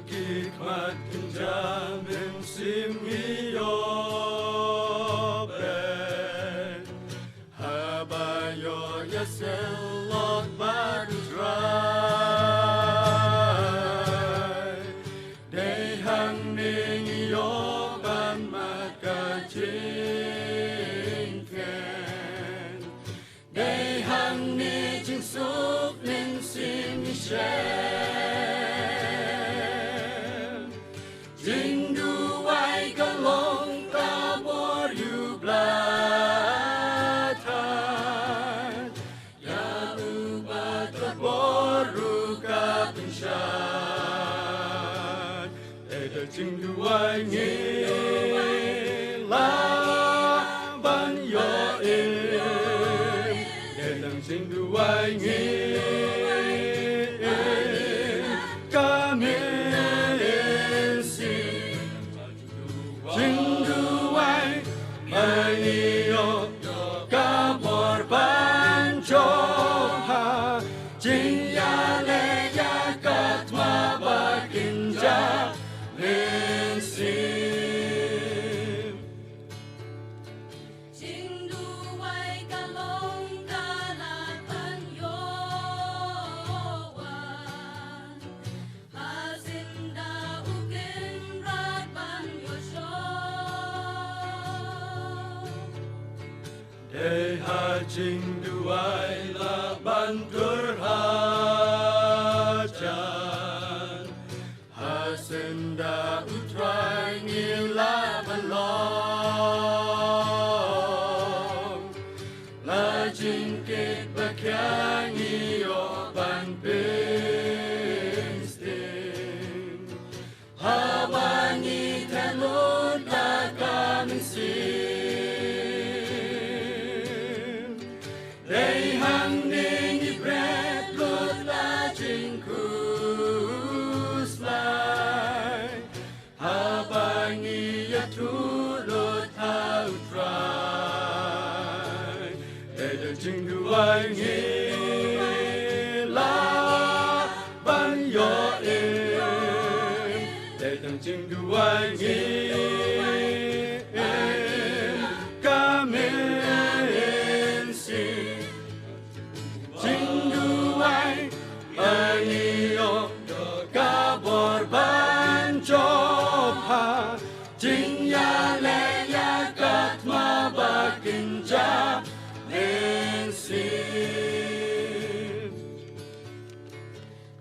kikmat kinjamin simioben habayo yaselot badutrai dehang ningiyoban makajingken dehang ni jingsuk nin simishen jingrwai galong kabor yublatan yalubat kaboru kapinshan eda jingrwai ngilaban yoim edang jingrwai jingrwai maniyo kabor banjoha jingyale yakat mabakinja lensim jingrwai kalong kalatan yowan hazinda ukin radban yosho deha jingrwai laban turhajan hasenda utrai ngilaban long la jingkit bakyangi yoban pinsting habangi talun lagamin sim dehang ningi bret lut la jingkuslai habangi yatulut hautrai eda jingrwai ngilaban yoim edang jingrwai kaminsin jingrwai maniyo kabor banjopha jingyale yakat mabakinja lensim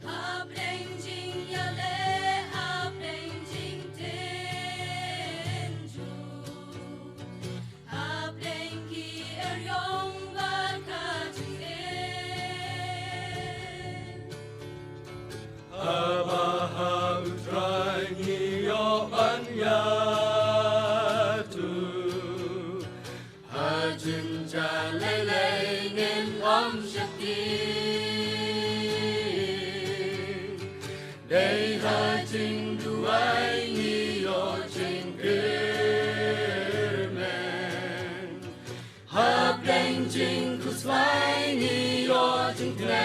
Mawphlang jingyale Mawphlang jingtenju Mawphlang ki eryong bakajingen Abaha utrai ngiyoban yatu hajin jalelei ngin om shakti dei hajin duai ngiyo jingkirmen Mawphlang jingkuslai ngiyo jingklen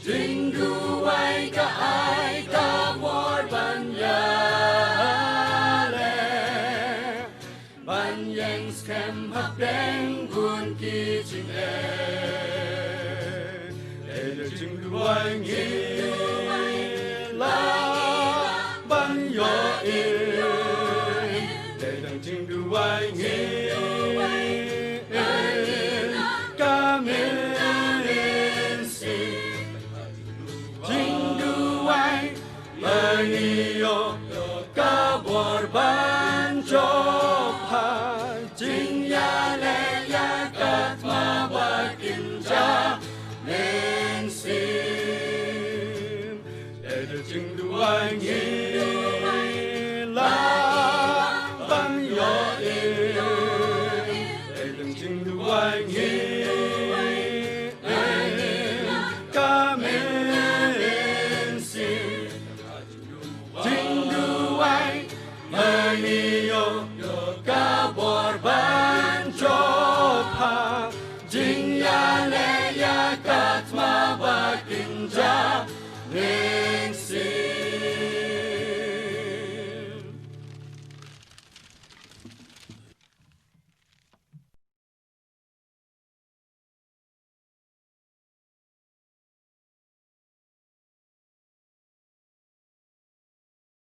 jingrwai ka ai ka bor banyale banyeng skem Mawphlang gun ki jinge eda jingrwai ngilaban yoim edang jingrwai kaminsin jingrwai maniyo kabor banjopha jingyale yakat mabakinja lensim eda jingrwai